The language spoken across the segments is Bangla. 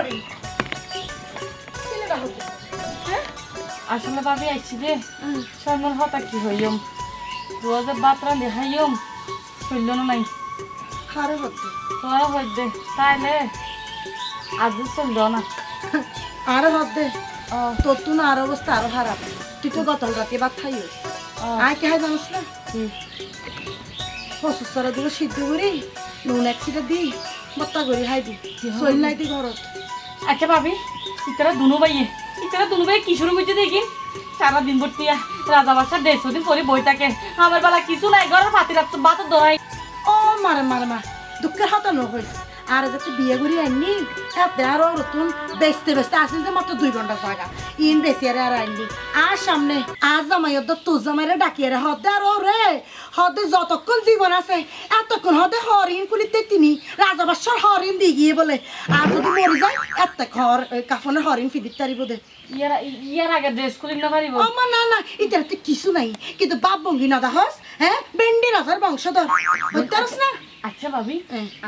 হরি আসলে ভাবি আইছি যে স্বর্ণর হতা কি হইম রোজে বাত রান্ধে খাইম শৈল নাই হারে হতে তোরা হইতে তাইলে আজ চলল না আরে হতে তোর তো না আর অবস্থা আরো খারাপ তুই তো গতল রাতে ভাত খাইও আয় কে হয় জানিস না অসুস্থরা দিকে সিদ্ধ করি নুন এক সিটা দি বত্তা করি হাই দি শৈল নাই দি ঘরত আচ্ছা ভাবি ইতারা দুনু ভাইয়ে কি শুরু করছে দেখি সারাদিন ভর্তিয়া রাজা বাসার 150 দিন পরে বই থাকে আমার বেলা কিছু নাই ঘরের ফাতি রাখতো বাতের দরাই ও মারে মারে মা দুঃখের হতা নকইস আর যাতে বিয়ে করি আননি এতে আরো নতুন বেচতে বেচতে আসিল যে মাত্র 2 ঘন্টা জায়গা ইন বেশি আর আনলি আর সামনে আজ জামাই তোর জামাইরে ডাকিয়ে রে হদে আর রে হদে যতক্ষণ জীবন আছে এতক্ষণ হদে হরিণ কুলিতে তিনি রাজাবাসার হরিণ দি গিয়ে বলে আর যদি মরে যায় এত ঘর কাফনের হরিণ ফিদির তারিব দে ইয়ার আগে ড্রেস করি না পারিব আমার না না এটার তো কিছু নাই কিন্তু বাপ বঙ্গি না দাহস হ্যাঁ বেন্ডি রাজার বংশধর বুঝতে না আচ্ছা ভাবি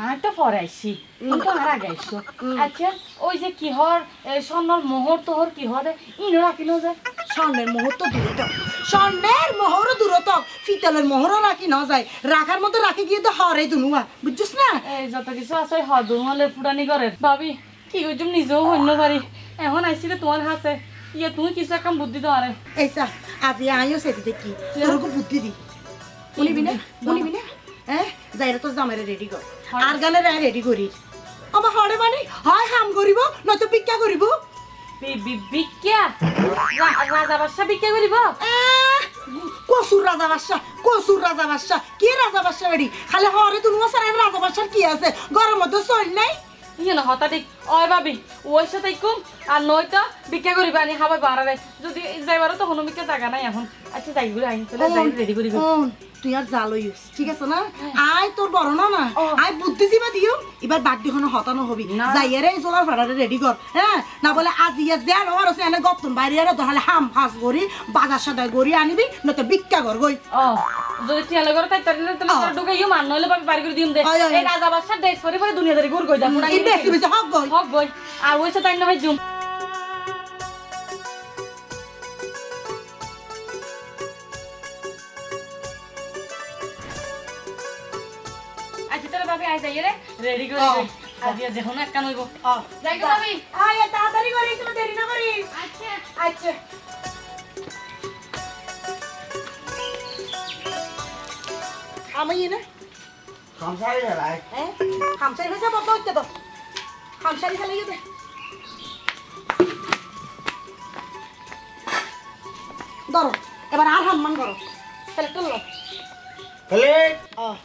আর তো পরে আইসি কিন্তু আর আগে আইসো আচ্ছা ওই যে কি হর স্বর্ণর মোহর তোহর কি হরে ইনো রাখিনো যায় স্বর্ণের মোহর তো দূরত স্বর্ণের মোহরও দূরত ফিতলের মোহরও রাখি না যায় রাখার মধ্যে রাখি গিয়ে তো হরে দুনুয়া বুঝছিস না এই যত কিছু আছে হ দুনুয়ালে ফুটানি করে ভাবি কি কইছুম নিজেও হইন পারি এখন আইছিলে তোমার হাতে ইয়ে তুমি কিছু একটা বুদ্ধি তো আরে এইসা আজি আইও সেটি দেখি তোরকে বুদ্ধি দি শুনিবি না হ্যাঁ যাইরা তো জামাইরে রেডি কর আর গালে রেডি করি আমার হরে মানে হয় হাম করিব নয়তো ভিক্ষা করিব ভিক্ষা রাজা বাদশা ভিক্ষা করিব কসুর রাজা বাদশা কি রাজা বাদশা রেডি খালি হরে দুনুয়া সারা রাজা বাদশার কি আছে ঘরের মধ্যে চল নাই ইয়ে না হতা ঠিক ওই ভাবি ওই সাথে কম আর নয়তো ভিক্ষা করিবা আনি খাবার বাড়াবে যদি যাইবারও তো কোনো ভিক্ষা জায়গা নাই এখন আচ্ছা যাই ঘুরে আইন চলে যাই রেডি করি তুই আর জালইস ঠিক আছে না আয় তোর বড় না আয় বুদ্ধি দিবা দিও এবার বাড়তি কোনো হতানো হবি যাইয়ারে জোলার ভাড়ারে রেডি কর হ্যাঁ না বলে আজ ইয়া দেন আর আছে এনে গতন বাইরে আর তাহলে হাম ফাস করি বাজার সদাই গড়ি আনিবি নয়তো ভিক্ষা কর গই যদি টিয়ালে করে তাই তাহলে তোর ঢুকাইও মান নইলে ভাবি বাড়ি করে দিম দে এই রাজা বাদশার দেশ পরে পরে দুনিয়াদারি ঘুর গই দা পুরা এই বেশি বেশি হক গই আর ওই সাথে না ভাই জুম আচ্ছা তোর ভাবি আই যাই রে রেডি করে আজ যখন একটা নইব যাই গো ভাবি আয় তাড়াতাড়ি করে একটু দেরি না করি আচ্ছা আচ্ছা আমি না খামসারি গেলাই খামসারি হয়েছে বাবা হচ্ছে তো খামসারি খেলে গেছে ধরো এবার আর হাম্মান করো তাহলে করলো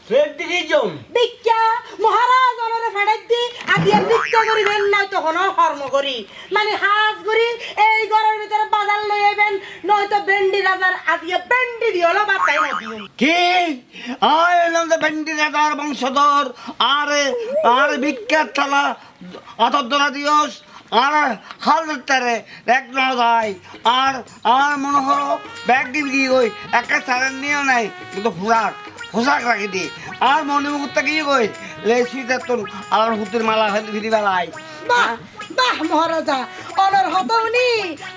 ফ্লেট দিকে যাম ভিক্ষা মহারাজ আমারে ফেড়াই দি আদি আর ভিক্ষা করিবেন না তখন কর্ম করি মানে হাজ করি এই ঘরের ভিতরে বাজার লই আইবেন নয়তো বেন্ডি রাজার আদিয়া বেন্ডি দিওলা বাতাই না দিও কি আয় এলাম তো ভেন্ডি রাজার বংশধর আর ভিক্ষার থালা আতর দিওস আর হালদারে এক নয় আর মনে হলো ব্যাগ দিবি ওই একটা সারের নিয়েও নাই কিন্তু পোশাক রাখি দি আর মনে মুহূর্তে গিয়ে কই লেসিতে তোর আর হুতের মালা ভিড়ি বেলায় বাহ বাহ মহারাজা অনর হতনি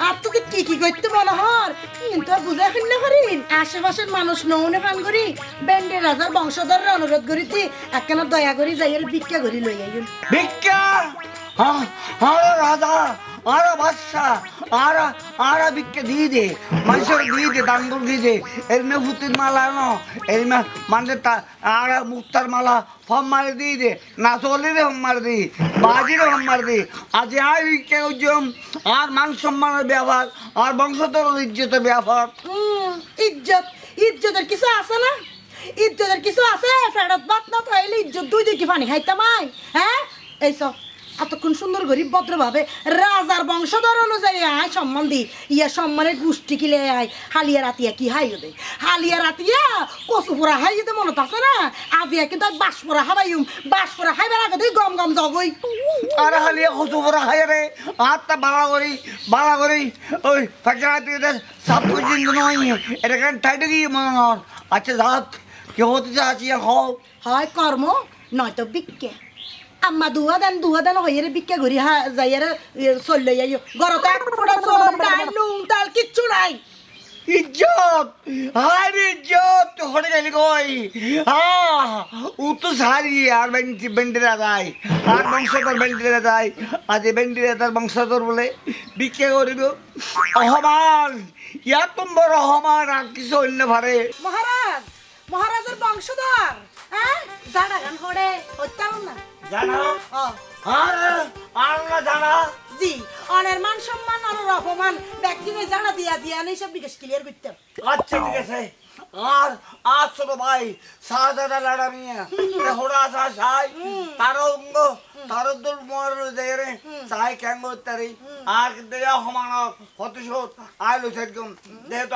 আর তোকে কি করতে মনে হর কিন্তু বুঝা ফেললে করিন আশেপাশের মানুষ নৌনে ফান করি বেন্ডি রাজার বংশধরের অনুরোধ করিতে একখানা দয়া করি যাইয়ের ভিক্ষা করি লই আইন ভিক্ষা রাজা আর বাদশা আর ভিক্ষা দিয়ে দে মানুষের দিয়ে দে দান দিয়ে দে এরমে হুতির মালা ন এরমে মানে আর মুক্তার মালা ফম মারে দিয়ে দে না চলিরে হম মার দি বাজিরে হম মার দি আজ আর ভিক্ষা উজ্জম আর মান সম্মানের ব্যবহার আর বংশধর ইজ্জতের ব্যবহার ইজ্জতের কিছু আছে না ইজ্জতের কিছু আছে ফেরত বাদ না তাইলে ইজ্জত দুই দিকে পানি খাইতাম আই হ্যাঁ এইসব এতক্ষণ সুন্দর গরিব ভদ্রভাবে রাজার বংশধর অনুযায়ী আয় সম্মান দি ইয়া সম্মানের গোষ্ঠী কিলে আয় হালিয়া রাতিয়া কি হাইও দে হালিয়া রাতিয়া কচু পোড়া হাইও দে মনত আছে না আজিয়া কিন্তু বাস পোড়া হাবাইম বাস পোড়া হাইবার আগে তুই গম গম জগই আর হালিয়া কচু পোড়া হাই রে হাতটা বালা করি ওই ফাঁকা দিয়ে সাপ পর্যন্ত নয় এটা কেন ঠাইটে গিয়ে মনে হর আচ্ছা যাক কি হতে চাচ্ছি খাও হয় কর্ম নয়তো ভিক্ষা আম্মা দুয়া দেন হইরে বিক্কা করি যাইয়ারে চললে যাইও গরতে এক ফোঁটা চল ডাল নুন তাল কিচ্ছু নাই ইজ্জত হায় ইজ্জত তো হরে গেলি কই ও তো সারি আর বেন্ডিরা যায় আর বংশধর বেন্ডিরা যায় আজ বেন্ডিরা তার বংশধর বলে বিক্রি করিব অহমান ইয়া তুম বড় অহমান আর কিছু অন্য ভারে মহারাজের বংশধর হ্যাঁ জানা গান হড়ে হইতাম না জানো ও আর আর না জানা জি অনের মান সম্মান আর অপমান ব্যক্তিকে জানা দিয়া নেই সব বিকাশ ক্লিয়ার করতে আচ্ছা ঠিক আছে আর আর ছোট ভাই সাদাটা লাড়া মিয়া হোড়া আসা সাই তার অঙ্গ তার দূর মর দেরে সাই কেন তারি আর দেয়া সমান প্রতিশোধ আইলো একদম যেহেতু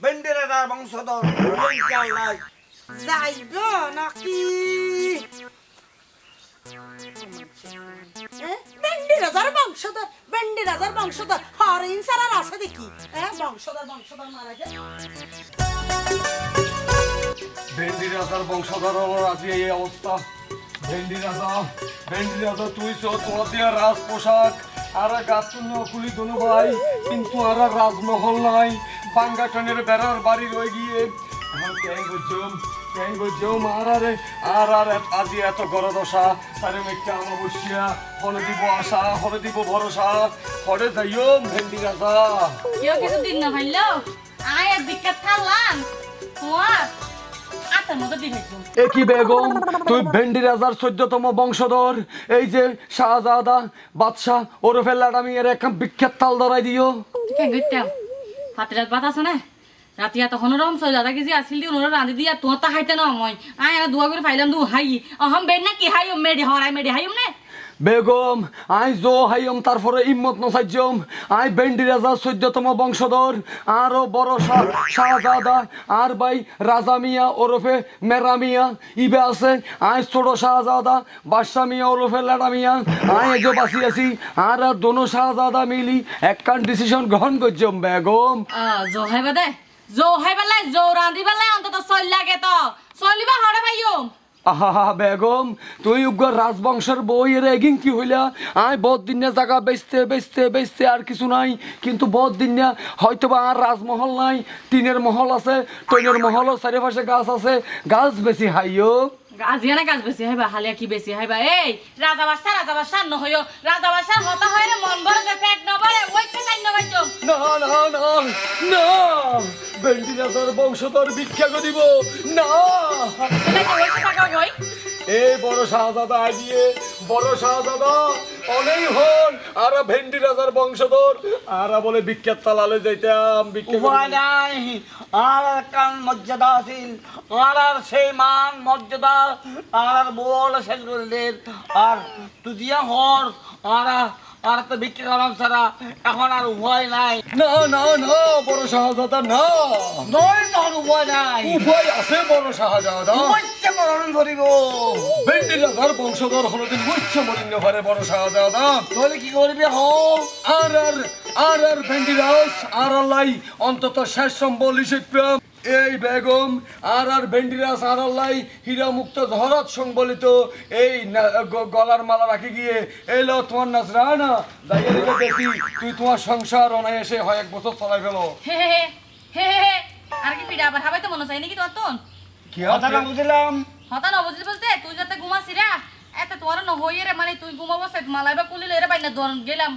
বেন্ডি রাজার বংশধর নাই যাইব নাকি বেন্ডি রাজার বংশধর হরিণ সারার আছে দেখি বংশধর মারা যায় ভেন্ডি রাজার বংশধর আজ এই অবস্থা ভেন্ডি রাজা তুই তোমার দিয়া রাজ পোশাক আর গাছুন্য খুলি দনু ভাই কিন্তু আর রাজমহল নাই বাঙ্গা টনের বেড়ার বাড়ি রয়ে গিয়ে আজি এত গরদশা তারে একটা অমাবস্যা হলে দিব আশা হলে দিব ভরসা হরে যাইও ভেন্ডি রাজা কেউ কিছু দিন না ভাইলো আয় এক বিখ্যাত থাকলাম তোমার আতার মতো দিবেছো একই বেগম তুই ভেন্ডি রাজার 14তম বংশধর এই যে শাহজাদা বাদশাহ ওরফে লাডামি এর এক বিখ্যাত তাল ধরাই দিও কেন গইতাম ফাতিরাত বাত আছে না রাতিয়া তখন রকম সই দাদা কেজি আসিল দি ওনারা রাঁধি দিয়া তোমার তা খাইতে না মই আয় এরা দুয়া করে ফাইলাম দু হাই অহম বেন না কি হাই মেডি হরাই মেডি হাইম নে বেগম আই জো হাইম তারপরে ইম্মত নসাইজম আই ভেন্ডি রাজার 14তম বংশধর আরো বড় শাহজাদা আর ভাই রাজা মিয়া ওরফে মেরা মিয়া ইবে আছে আই ছোট শাহজাদা বাদশা মিয়া ওরফে লাডা মিয়া আই যে বাসি আছি আর দোনো শাহজাদা মিলি একখান ডিসিশন গ্রহণ করছম বেগম জো হাইবা দে জো হাইবালাই জো রাঁধি বালাই অন্তত সই লাগে তো সলিবা হড়ে ভাইও আহা বেগম তুই উগ্র রাজবংশের বই এর এগিন কি হইলা আই বহুত দিন জায়গা বেচতে আর কিছু নাই কিন্তু বহুত দিন হয়তোবা আর রাজমহল নাই টিনের মহল আছে টইনের মহলও চারিপাশে গাছ আছে গাছ বেশি হাইও গাজিয়ানা গাছ বেশি হাইবা হালিয়া কি বেশি হাইবা এই রাজা বাদশা নহইও রাজা বাদশা হতা হইরে মন বড় যে পেট নবরে ওইটা কাই নবাইছো না ভেন্ডি রাজার বংশধর ভিক্ষা দিব না এই বড় শাহজাদা আইডিয়ে বড় শাহজাদা অনেক হন আর ভেন্ডি রাজার বংশধর আর বলে বিখ্যাত তালালে যাইতাম নাই আর কান মর্যাদা আছিল আর সেই মান মর্যাদা আর বল শেষ করলেন আর তুদিয়া হর আর তো বিক্রি করার ছাড়া এখন আর উভয় নাই না বড় শাহজাদা না নয় তখন উভয় নাই উভয় আছে বড় শাহজাদা উচ্চে মরণ করিব ভেন্ডি রাজার বংশধর হলদিন উচ্চ মরিন্য পারে বড় শাহজাদা তাহলে কি করবে হো আর ভেন্ডি রাজ আর লাই অন্তত শেষ সম্বল হিসেবে এই বেগম আর ভেন্ডি রাজ আর লাই হীরা মুক্ত জহরত সংবলিত এই গলার মালা রাখি গিয়ে এলো তোমার নাজরা না যাইয়ে দেখি তুই তোমার সংসার অনায়াসে হয় 1 বছর চালাই ফেলো হে আর কি পিড়া আবার হাবাইতে মনে চাই নাকি তোর তোন কি কথা না বুঝলাম হতা না বুঝলি বলতে তুই যাতে ঘুমাছিরা এত তোর ন হইয়ে রে মানে তুই ঘুমাবো সে মালাইবা কুলিলে রে বাইনা দন গেলাম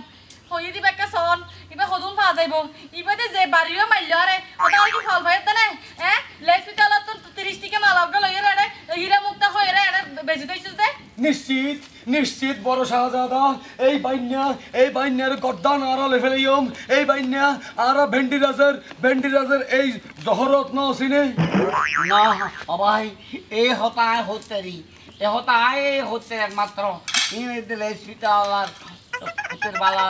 হইয়ে দিবা একটা সন ইবা হদুন পা যাইবো ইবাতে যে বাড়িও মাইল রে ওটা কি ফল ভাইতে না লেসপিটাল তো 30 টিকে মালা গল হইয়ে রে হীরা মুক্তা হইয়ে রে বেজি দইছিস দে নিশ্চিত বড় শাহজাদা এই বাইন্যার গর্দান আড়ালে ফেলাইম এই বাইন্যা আর ভেন্ডি রাজের এই জহরত ন সিনে না ভাই এই হতায় হতেরি এ হতায় হতে একমাত্র ইনে দিলে হসপিটাল আর ফুতের বালা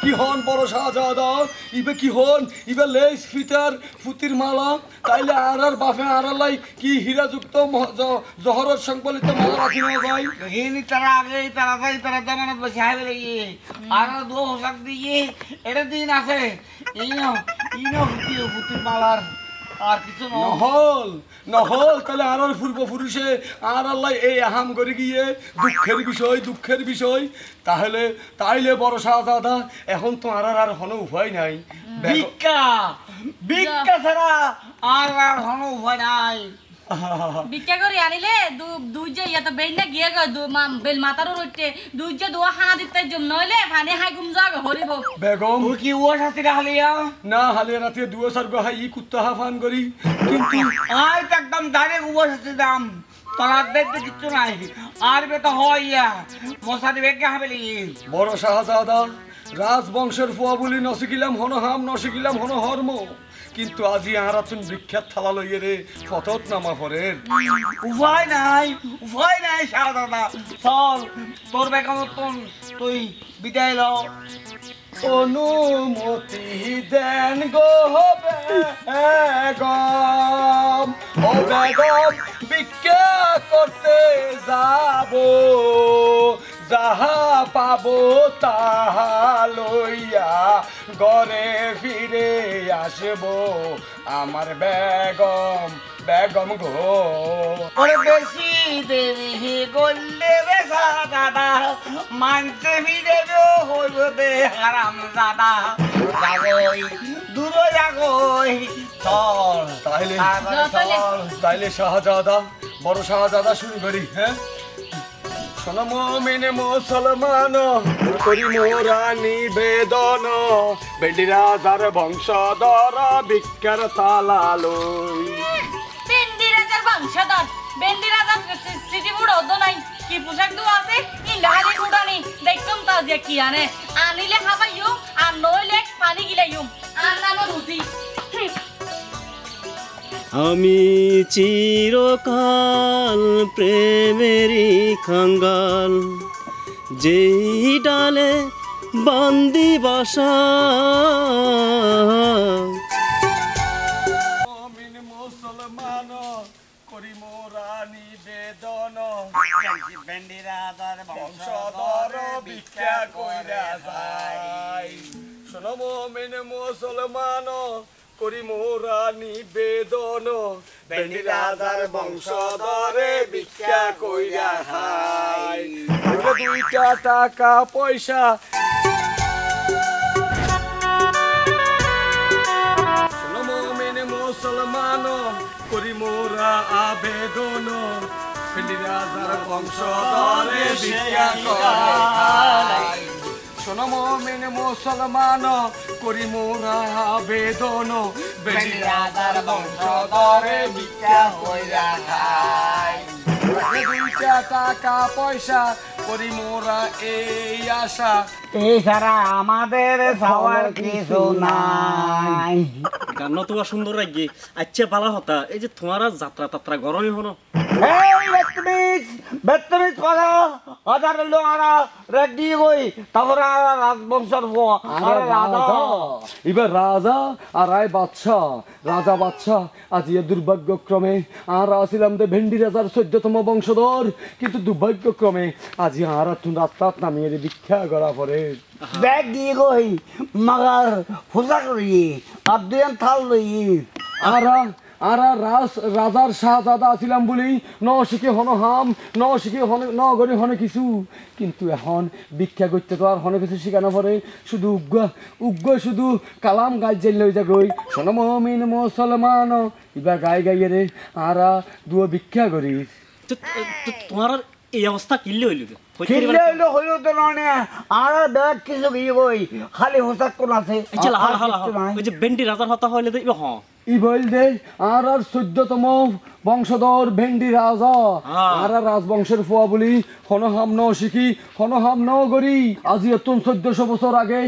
কি হন বড় শাহজাদা ইবে লেস ফিটার ফুতির মালা তাইলে আর বাফে আড়ালাই কি হীরাযুক্ত জহরত সংবলিত মালা রাখি না যায় হিনি তারা আগে তারা জামানত বসে হাইবে লাগি আর দো হোসাক দিয়ে এটা দিন আছে ইনো ফুতির মালার আর কিছু নয়। নহল নহল তাহলে আর পূর্বপুরুষে আর আল্লাহ এই আহাম করে গিয়ে দুঃখের বিষয় তাহলে তাইলে বড় শাহজাদা এখন তো আর কোনো উপায় নাই। ভিক্ষা ভিক্ষা ছাড়া আর কোনো উপায় নাই। ভিক্ষা করে আনিলে দুই যে ইয়া তো বেল না গিয়ে গো বেল মাথার উঠতে দুই যে দোয়া হানা দিতে জন্য নইলে পানি হাই গুম যাবে হরিব। বেগম তোর কি ওয়া সাথে হালিয়া না হালিয়া রাতে দুয়ো সার্গ হাই কুত্তা হাফান করি কিন্তু আর তো একদম ডাইরেক্ট ওয়া সাথে দাম তলার দেখতে কিচ্ছু নাই। আর বেটা হইয়া মশারি বেগে হাবেলি বড় শাহজাদা রাজবংশের ফুয়া বলি নসিকিলাম হনহাম নসিকিলাম হন হর্ম কিন্তু আজি আহারা তুমি বিখ্যাত থালা লইয়ে রে ফতত নামা পরের উপায় নাই শাহজাদা চল তোর বেকামতন তুই বিদায় লও। অনুমতি দেন গো বেগম ও বেগম ভিক্ষা করতে যাব যাহা পাবো তাহা লইয়া ঘরে ফিরে আসবো আমার বেগম বেগম গো। ওরে বেশি দেরি করলে রে শাহজাদা মানতে ফিরে হইবে হারাম জাদা যাগই দূর যাগই চল তাইলে চল তাইলে শাহজাদা বড় শাহজাদা শুরু করি। হ্যাঁ শোনো মুমিন মুসলমান করি মোরা নিবেদন বেন্ডি রাজার বংশধর ভিক্ষার তালা লই। বেন্ডি রাজার বংশধর বেন্ডি রাজার সিটি বুড়ো তো নাই কি পোশাক দু আছে ইন্ডাহালি উড়ানি দেখতাম তা যে কি আনে আনিলে খাবাইও আর নইলে পানি গিলাইও আর নাম রুচি। আমি চিরকাল প্রেমেরই খাঙ্গাল যেই ডালে বান্দি বাসা মুমিন মুসলমান করি মোরা নিবেদন বেন্ডি রাজার বংশধর ভিক্ষা কইরা যায়। শোনো মুমিন মুসলমান করি মোরা নিবেদন বেন্ডি রাজার বংশধরে ভিক্ষা কইরা খাই। দুইটা টাকা পয়সা শোনো মুমিন মুসলমান করি মোরা আবেদন বেন্ডি রাজার বংশধরে ভিক্ষা কইরা খাই। শোনো মুমিন মুসলমান করি মোরা আবেদন বেন্ডি রাজার বংশধরে ভিক্ষা কইরা খাই। দুইটা টাকা পয়সা করি মোরা এই আশা এছাড়া আমাদের খাওয়ার কিছু নাই। গান তো সুন্দর লাগে আচ্ছা পালা হতা এই যে তোমারা যাত্রা তাত্রা গরমই হনো এই বেত্তমিজ কথা আদার লোহারা রেডি হই তারপরে রাজবংশের রাজা এবার রাজা আর রায় বাদশাহ রাজা বাদশাহ আজ এ দুর্ভাগ্যক্রমে আর আসিলাম দে ভেন্ডি রাজার 14তম বংশধর কিন্তু দুর্ভাগ্যক্রমে আজি আর তুন রাস্তাত নামিয়ে ভিক্ষা করা পরে ব্যাগ দিয়ে গই মাগার ফুজা করি আর দুজন থাল লই আর রাজার শাহজাদা আছিলাম বলি ন শিখে হন হাম ন শিখে ন গরি হনে কিছু কিন্তু এখন ভিক্ষা করতে তো আর হনে কিছু শিখানো পরে শুধু উগ্র শুধু কালাম গাছ জেল লই যা গই শোনো মুমিন মুসলমান ইবা গাই গাইয়ে রে আর দুও ভিক্ষা করি তোমার এই অবস্থা কিনলে হইল কিনলে হইলো তো নয় আর ব্যাগ কিছু গিয়ে গই খালি হোসাক কোন আছে ওই যে বেন্ডি রাজার হতা হইলে তো হ্যাঁ ই বল দে আর 14তম বংশধর ভেন্ডি রাজা আর রাজবংশের ফুয়া বলি হনহাম ন শিখি হনহাম ন গরি আজি এতন 1400 বছর আগে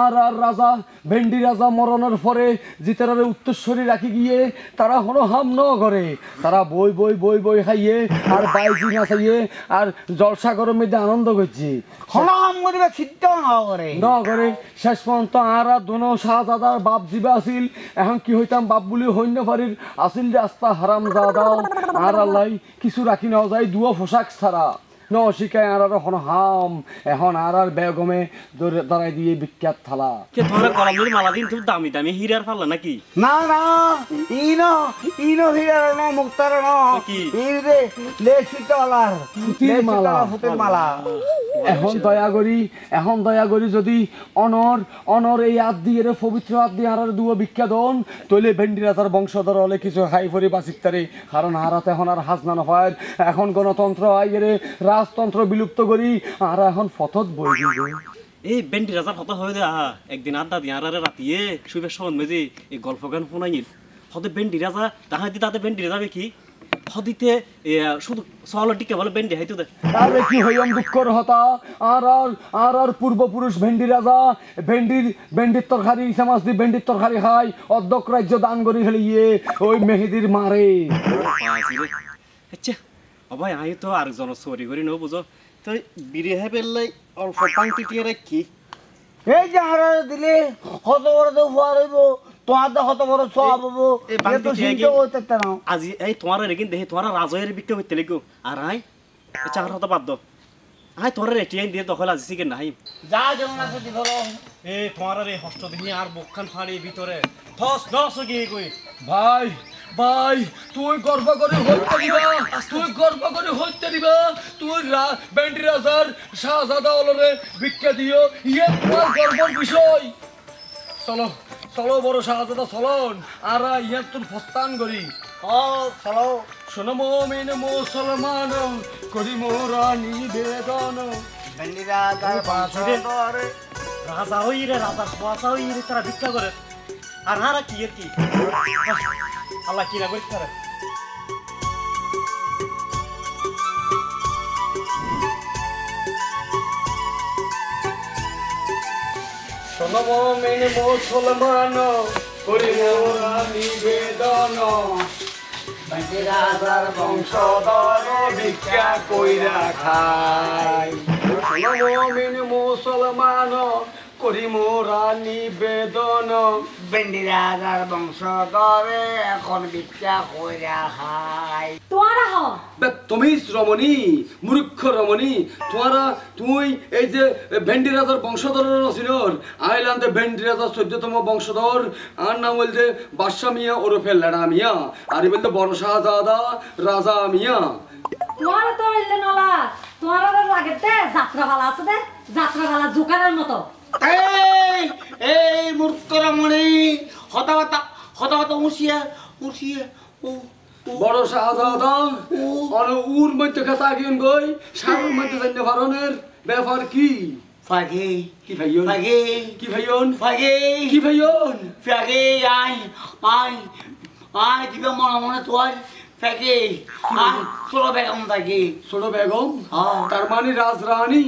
আর রাজা ভেন্ডি রাজা মরণের পরে জিতারে উত্তরস্বরী রাখি গিয়ে তারা হনহাম ন করে তারা বই বই বই বই খাইয়ে আর বাইজি নাচাইয়ে আর জলসাগরের মধ্যে আনন্দ করছে হনহাম করিবা সিদ্ধ ন করে শেষ পর্যন্ত আর দোনো শাহজাদার বাপ জিবা আছিল এখন কি হইতাম বাপ বলি হইন্য পারির আসিল রাস্তা হারাম জাদা আর আল্লাহ কিছু রাখি না যায় দুয়া পোশাক ছাড়া ন শিখায় আর এখন হাম এখন আর বেগমে দাঁড়াই দিয়ে বিখ্যাত থালা কে তোরা গলার মালা দিন খুব দামি দামি হীরার ফাল্লা নাকি না না ইনো হিরার ন মুক্তার ন কি? ইরে লেসিটালার ফুতের মালা এখন দয়া করি যদি অনর এই হাত দিয়ে পবিত্র হাত দিয়ে আর দুয়া বিখ্যাত হন তৈলে ভেন্ডিরা তার বংশধর হলে কিছু খাই ফরি বাঁচিত তারে কারণ হারাতে এখন আর হাসনা নয় এখন গণতন্ত্র আইরে রাজতন্ত্র বিলুপ্ত করি আর এখন ফতত বই দিবে এই বেন্ডি রাজার কথা হয়ে দেয়া একদিন আড্ডা দিয়ে আর রাতিয়ে শুভের সবন মেজি এই গল্প গান শোনাইল হতে বেন্ডি রাজা তাহাই দি তাতে বেন্ডি যাবে কি হদিতে শুধু সহল টিকে বলে বেন্ডি হাইতো দে তাহলে কি হইম দুঃখর হতা আর পূর্বপুরুষ ভেন্ডি রাজা ভেন্ডির তরকারি ইসা মাছ দিয়ে ভেন্ডির তরকারি খাই অর্ধক রাজ্য দান করি খেলিয়ে ওই মেহেদির মারে আচ্ছা ভাই আমি তো আরেকজন সরি করি নো বুঝো তো বিরে হে বেললাই অল্প পাংটি টিয়ে রাখি এই যে হারা দিলে কত বড় তো ফুয়ার হইব তোমার তো কত বড় সব হবো এই বাংটি তো দিয়ে চিন্তা করতে না আজি এই তোমার রেগিন দেখি তোমার রাজয়ের বিক্রি হইতে লিখো আর আই চার হতো বাদ দাও আই তোমার রেটিয়াইন দিয়ে দখল আজি সিকে নাই যা যেমন আছে দি ভালো এ তোমার রে হস্ত দেখি আর বকখান ফাড়ি ভিতরে থস নস গিয়ে কই ভাই তুই গর্ব করে হইতে দিবা তুই বেন্ডি রাজার শাহজাদা অলরে ভিক্ষা দিও ইয়ে তোমার গর্বের বিষয় চলো বড় শাহজাদা চলন আর ইয়ে তোর ফস্তান করি ও চলো শোনো মুমিন মুসলমান করি মোরা নিবেদন বেন্ডিরা তার বংশধর রাজা হই রে রাজা বাসা হই রে তারা ভিক্ষা করে আর হারা কি এর কি আল্লাহ কি না কই করে শোনো মুমিন মুসলমান করি মোরা নিবেদন বেন্ডিরা তার বংশধর ভিক্ষা কইরা খায় শোনো মুমিন মুসলমান করি মোরা নিবেদন বেন্ডিরা তার বংশধরে এখন ভিক্ষা কইরা খায় তোরা হ তুমি রমণী মূর্খ রমণী তুই এই যে ভেন্ডি রাজার বংশধর নছিলর আইল্যান্ডে ভেন্ডি রাজার 14তম বংশধর আর নাম বলতে বাদশা মিয়া ওরফে লেডা মিয়া আর বলতে বড় শাহজাদা রাজা মিয়া তোমার তো ইল্লে নলা তোমার লাগেতে যাত্রা ভালো আছে দে যাত্রা ভালো জোকারের মতো এই মূর্খরামণি হতাবাতা উঠিয়া ও বড় শাহজাদা উর মধ্যে খেতা গিয়ে গই সার মধ্যে জানতে পারনের ব্যাপার কি ফাগে কি ভাইয়ন ফাগে কি ভাইয়ন ফাগে কি ভাইয়ন ফাগে আয় দিবে মনে তোর ফাগে ছোট বেগম থাকে ছোট বেগম হ্যাঁ তার মানে রাজরানী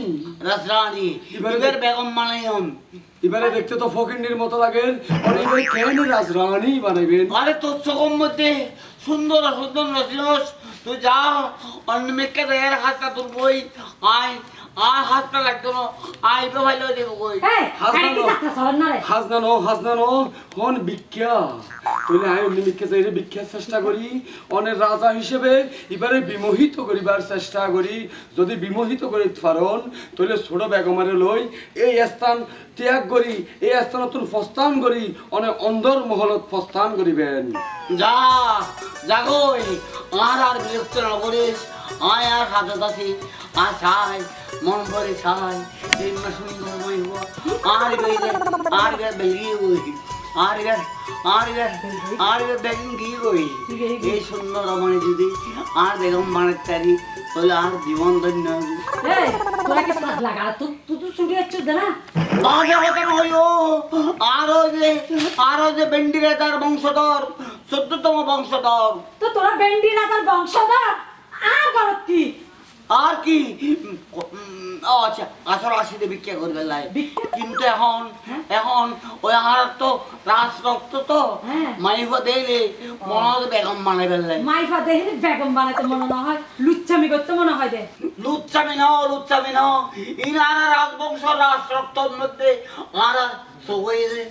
রাজরানী এবার বেগম মানাইম এবারে দেখতে তো ফকিন্ডির মতো লাগে অনেক কেন রাজরানী বানাইবেন আরে তোর চোখের মধ্যে সুন্দর রসিনস তুই যা অন্য মেয়েকে দেয় হাতটা তোর বই আয় হাতটা লাগতো না আয় তো ভালো দেবো কই হাসনানো হন ভিক্ষা তুই আয় অন্য ভিক্ষা চাইলে ভিক্ষার চেষ্টা করি অনেক রাজা হিসেবে এবারে বিমোহিত করিবার চেষ্টা করি যদি বিমোহিত করি পারন তাহলে ছোট বেগমারে লই এই স্থান ত্যাগ করি এই স্থানত প্রস্থান করি অনেক অন্ধর মহলত প্রস্থান করিবেন যাগই আর বিরক্ত না করিস আয় আর হাতে আছি আর চাই মন ভরে চাই সুন্দর মহিব আর বেরিয়ে গই আর বেগম গিয়ে গই এই সুন্দর রমণী যদি আর বেগম বানাতে পারি তাহলে আর জীবন ধন্য আরো যে বেন্ডি রাজার বংশধর 14তম বংশধর তো তোরা বেন্ডি রাজার বংশধর আর কি আর কি আচ্ছা আসর আসিতে ভিক্ষা করবে লাই কিন্তু এখন ওই আর তো রাজ রক্ত তো মাইফা দিলে মনে হয় বেগম বানাই ফেললাই মাইফা দেখলে বেগম বানাইতে মনে না হয় লুচ্চামি করতে মনে হয় দে লুচ্চামি না ইনার রাজবংশ রাজ রক্তর মধ্যে আর সগইরে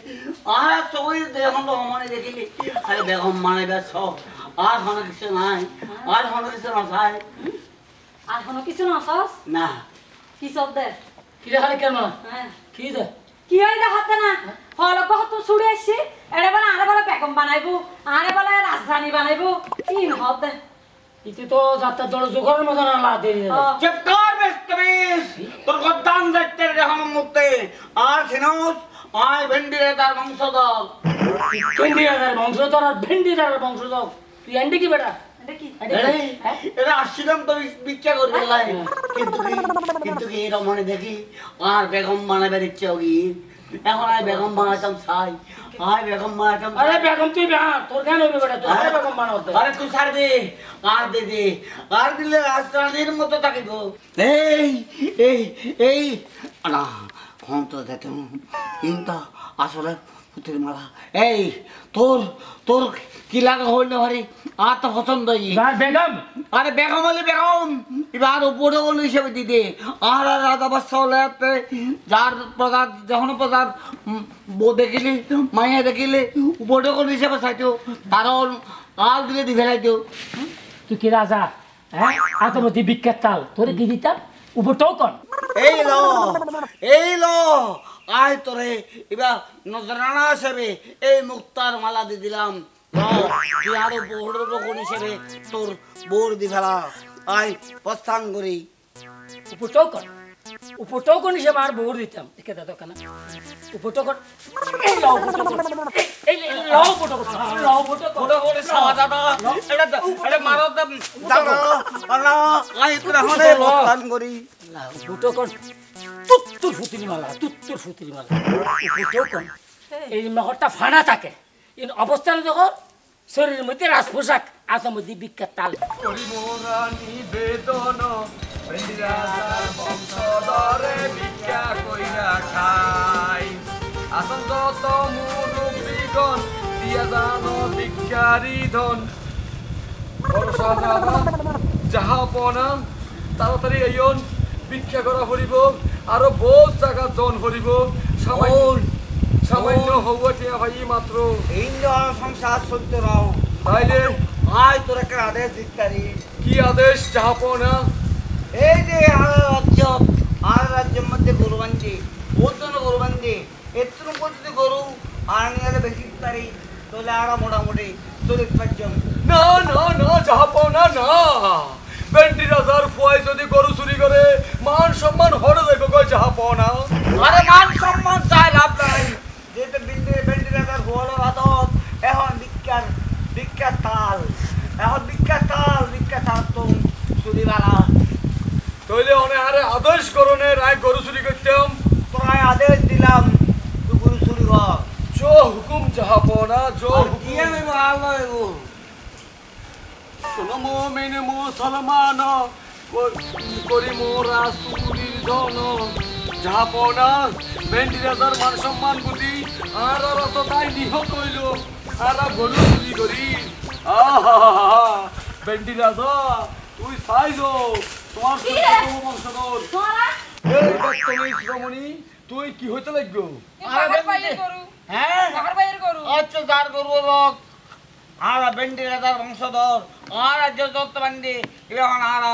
এখন তো মনে দেখিলি খালি বেগম বানাইবার সব আর কোনো কিছু নাই আর কোনো কিছু না চাই আর কোনো কিছু না সস না কি সব দে কি রে খালি কেন হ্যাঁ কি দে কি হয় দেখাতে না হলক তো ছুড়ে আসছি এড়ে বলে আরে বলে বেগম বানাইবো আরে বলে রাজধানী বানাইবো কি নহত দে ইতি তো যাত্রা দল জোগাড়ের মতো না লা দেরি চুপ কর বেস্তমিস তোর গদ্দান দেখতে যখন মুক্তে আর সিনোস আয় ভেন্ডি তার বংশধর ভেন্ডিরাজার বংশধর আর ভেন্ডিরাজার বংশধর তুই এন্ডি কি বেটা এটা কি এটা আসছিলাম তো ভিক্ষা করবে লাই কিন্তু কি রমণে দেখি আর বেগম বানাবার ইচ্ছে হবি এখন আয় বেগম বানাতাম চাই আয় বেগম বানাতাম আরে বেগম তুই বেহার তোর কেন হইবে বেটা তুই আরে বেগম বানাওতে আরে তুই ছাড় দে আর দে দে আর দিলে রাজধানীর মতো থাকিব এই এই এই না হন তো দেখতে কিন্তু আসলে পুতের মালা এই তোর তোর কি লাগা হইল হরে আর তো পছন্দ বেগম আরে বেগম হলে বেগম এবার উপরে হল হিসেবে দিতে আর রাজা বাচ্চা হলে যার প্রজার যখন প্রজার বউ দেখিলে মাইয়া দেখিলে উপরে হল হিসেবে চাইতো কারণ আল দিলে দি ফেলাইতো তুই কি রাজা হ্যাঁ আতমতি বিখ্যাত তাল তোরে কি দিতাম উপরটাও কর এই লো আয় তোরে এবার নজরানা হিসেবে এই মুক্তার মালা দিয়ে দিলাম তুই আরো বড় বকন হিসেবে তোর বোর দি ফেলা আয় প্রস্থান করি উপরটাও কর উপরটাও কর নিসে আর বউর দিতাম দেখে দাদা কেন উপরটাও কর এই লাও এই লাও উপরটাও কর লাও উপরটাও কর ওটা করে সাওয়া দাদা এটা মারো দাদা না আয় তোরা হলে প্রস্থান করি লাও উপরটাও কর তুত্তুর ফুতিনি মালা উপরটাও কর এই নহরটা ফানা থাকে এই অবস্থানে দেখো শরীরের মধ্যে রাজ পোশাক আতমতি বিখ্যাত তাল করিমোরা নিবেদন ভেন্ডিরাজার বংশধরে ভিক্ষা কইরা খাই আসন যত মুরব্বীগণ দিয়া জানো ভিক্ষারি ধন ভরসা যাবা যাহা পনা তাড়াতাড়ি আইন ভিক্ষা করা হরিব আরো বহুত জায়গা জন হরিব সামান্য হওয়া টিয়া ভাই মাত্র এই সংসার সত্য রাও তাইলে আয় তোর একটা আদেশ দিতারি কি আদেশ যাহা পনা এই যে আর রাজ্যের মধ্যে গরু বান্ধি ওজন গরু বান্ধি এত যদি গরু আর নিয়ে বেশি তারি তাহলে আরো মোটামুটি 40-50 জন না না না যাহা পনা না বেন্টি রাজার ফুয়াই যদি গরু চুরি করে মান সম্মান হরে দেখো কই যাহা পনা আরে মান সম্মান চাই লাভ নাই যেটা বেন্টি রাজার ফুয়ালো হাতত এখন বিখ্যাত তাল এখন বিখ্যাত তাল তো চুরি বালা তাইলে অনে আরে আদেশ করনে রায় গরু চুরি করতাম তোরাই আদেশ দিলাম তুই গরু চুরি কর জো হুকুম যাহা পনা জো কি আমি ভালো এগো শোনো মুমিন মুসলমান করি মোরা চুরির ধন যাহা পনা বেন্টি রাজার মান সম্মান বুঝি আর তো তাই নিহত হইল আর গরু চুরি করি আহা বেন্টি রাজা তুই চাইছো তোমার বংশধর এই বর্তমানে শ্রমণী তুই কি হইতে লাগবো হ্যাঁ আচ্ছা যার গরু রক আর বেন্টি রাজার বংশধর আর রাজ্য দত্ত বান্দি এখন আর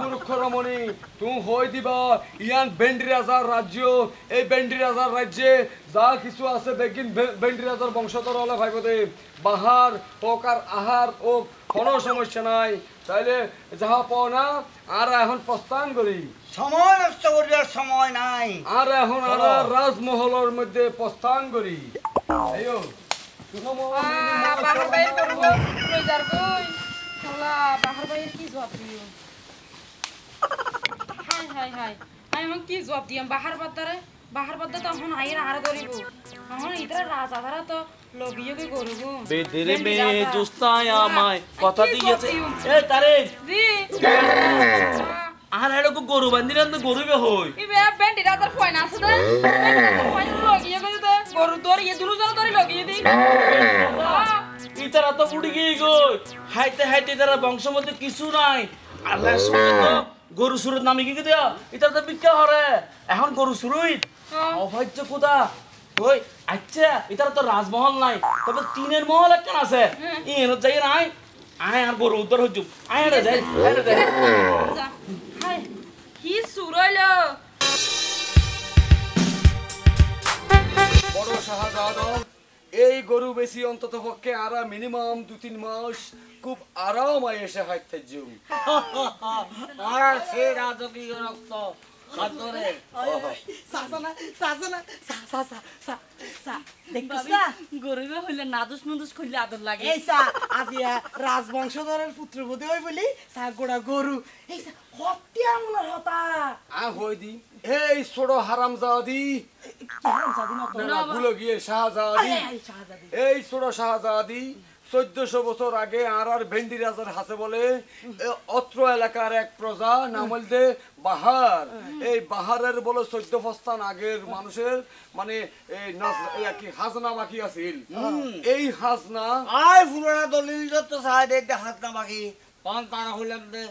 মূর্খ রমণী তুই হই দিবা ইয়ান বেন্ডি রাজার রাজ্য এই বেন্ডি রাজার রাজ্যে যা কিছু আছে দেখিন বেন্ডি রাজার বংশধর হলে ভাইবদে বাহার হোক আর আহার হোক কোনো সমস্যা নাই তাইলে যাহা পাও না আর এখন প্রস্থান করি সময় নষ্ট করিবার সময় নাই আর এখন আর রাজমহলের মধ্যে প্রস্থান করি আইও বাহার বাইর করব রোজার কই শালা বাহার বাইর কি জবাব দিও হাই আমি কি জবাব দিম বাহার বাদ্দারে তো এখন আইরা আর ধরিব এখন ইতরা রাজা ধারা তো লগিয়ে কই করব বেদেরে মে জুস্তায় আমায় কথা দিয়েছে এ তারে জি আর এরকম গরু বান্দিরা তো গরুবে হই ইবে বেন্ডি রাজার ফয়ন আছে দে ফয়ন লগিয়ে কই দে গরু ধরিয়ে দুজন ধরে লগিয়ে দি ইতারা তো উড়ি গিয়ে গই হাইতে তারা বংশ মধ্যে কিছু নাই আল্লাহ সুবহানাহু গরু সুরত নামে কি দেয়া ইতারা তো বিক্কা হরে এখন গরু সুরুইত অভাজ্য কোদা ওই আচ্ছা ইতারা তো রাজমহল নাই তবে তিনের মহল একটা আছে ইন যাই নাই আয় আর গরু উদ্ধার হইজুম আয় রে যাই যা হাই কি সুরইলো বড় শাহজাদা এই গরু বেশি অন্তত পক্ষে আরা মিনিমাম 2-3 মাস খুব আরামায় এসে হাইতে জুম আর সে রাজকীয় রক্ত হাতরে গরুবে হইলে নাদুস নুদুস খুললে আদর লাগে এই সা আজিয়া রাজবংশধরের পুত্রবধূ হই বলি সা গোড়া গরু এই সা হত্যা আমলার হতা আ হই দি এই ছোট হারামজাদি না ভুলে গিয়ে শাহজাদি এই ছোট শাহজাদি 1400 বছর আগে আর ভেন্ডি রাজার হাতে বলে অত্র এলাকার এক প্রজা নাম বলতে বাহার এই বাহারের বলে 14 ফস্তান আগের মানুষের মানে এই কি হাজনা বাকি আছিল এই হাজনা আয় ফুলরা দলিল যত চাই দেখতে হাত না বাকি পান তারা হইলাম দে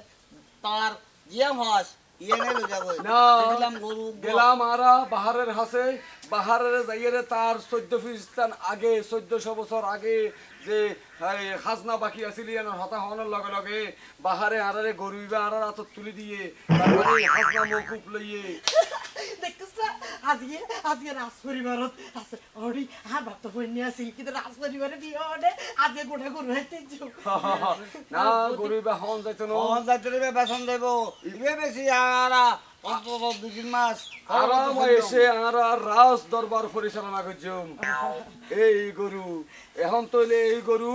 তার জিয়াম হাস ইয়েনে লই যাব না দেখলাম গরু গেলাম আরা বাহারের হাসে বাহারের যাইয়ে তার 14 ফিস্তান আগে 1400 বছর আগে যে খাজনা বাকি আছিল ইয়ানোর হতা হওয়ার লগে লগে বাহারে আরারে গরুইবা আরার হাত তুলি দিয়ে তারপরে খাজনা মকুব লইয়ে দেখছিস না আজকে রাজ পরিবারত আছে ওডি আর বাপ তো হইনি আছিল কিন্তু রাজ পরিবারে বিয়ে হলে আজকে গোটা গরু হইতে না গরুইবা হন যাইতো না অন যাইতে বেতন দেব ইবে বেশি আরা অন্তত 2-3 মাস আরাম এসে আরা রাজ দরবার পরিচালনা করছুম এই গরু এখন তইলে এই গরু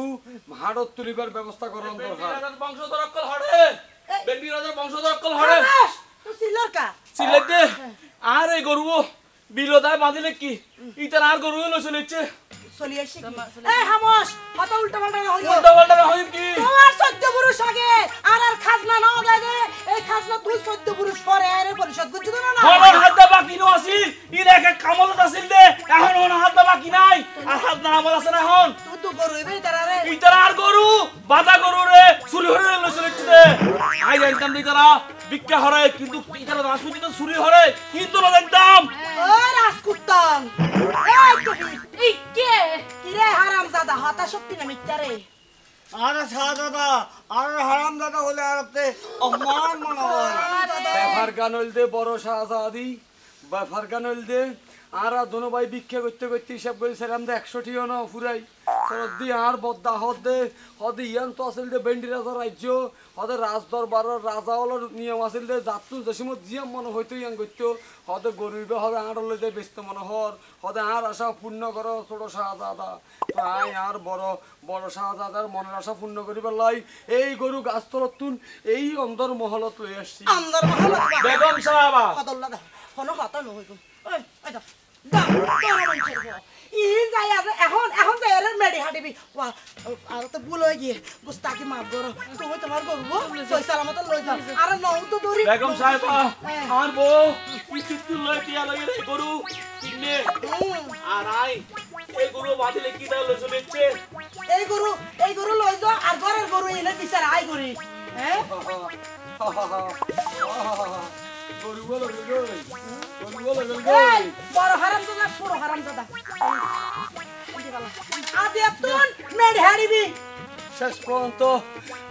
হাড়ত তুলিবার ব্যবস্থা করন দরকার বংশধর অক্কল হড়ে বেন্ডি রাজার বংশধর অক্কল হড়ে তো সিলরকা সিলেতে আর এই গরু বিরোধায় বাঁধিলে কি ইতার আর গরু লইছে লইছে চলি আসি এই হামস কথা উল্টা পাল্টা না হইও উল্টা পাল্টা হইব কি তোমার 14 পুরুষ আগে আর খাজনা নাও দেয় এই খাজনা তুই 14 পুরুষ পরে আরে পরিশোধ করছিস না না হড় হাত দা বাকি নো আছিল ইর এক এক কামলত আছিল দে এখন ওনা হাত দা বাকি নাই আর হাত না আমল আছে না এখন তুই তো গরু হইবে তারারে ইতার আর গরু বাদা গরু রে চুরি হরে লইছে লইছে দে আই জানতাম দি তারা বিক্কা হরে কিন্তু ইতার রাজপুতি তো চুরি হরে কিন্তু না জানতাম ও রাজকুত্তান এই তো এই কে কিরে হারামজাদা হতা সত্যি না মিথ্যারে আরে শাহজাদা আর হারামজাদা হলে আরতে অপমান মনে হয় ব্যাপার গানল দে বড় শাহজাদি ব্যাপার গানল দে আর দোনো ভাই ভিক্ষা করতে করতে হিসাব করে সেরাম দে 100 টিও না ফুরাই সরদি আর বদ্দা হদে হদে ইয়ান তো আসল দে বেন্ডি রাজা রাজ্য হদে রাজ দরবারের রাজা হলোর নিয়ম আসল দে জাতু জসিমত জিয়াম মনে হইতো ইয়ান করতো হদে গরিবে হদে আর লই দে ব্যস্ত মনে হর হদে আর আশা পূর্ণ করো ছোট শাহজাদা আই আর বড় শাহজাদার মনের আশা পূর্ণ করিবার লাই এই গরু গাছ তলত তুন এই অন্দর মহলত লই আসছি আন্দার মহল বেগম সাহেবা কতল্লা দা কোনো কথা নয় গো ওই দা দা ইন যাই এখন যাই আর মেডি হাঁটিবি আর তো ভুল হয়ে গিয়ে গুস্তাকি মাফ করো তুমি তোমার গরু সই সালামত লই যাও আর নও তো দড়ি বেগম সাহেবা আর বউ পিছিত লই টিয়া লাগি রে গরু কিনে আর আই এই গরু বাঁধিলে কি দাও লইছে লইছে এই গরু লই যাও আর ঘরের গরু এনে বিচার আই করি হ্যাঁ গরু বলো গরু এই বড় হারামজাদা ছোট হারামজাদা আজ এতন মেডি হাঁটিবি শেষ পর্যন্ত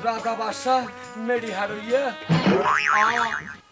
রাজা বাদশাহ মেডি হারইয়া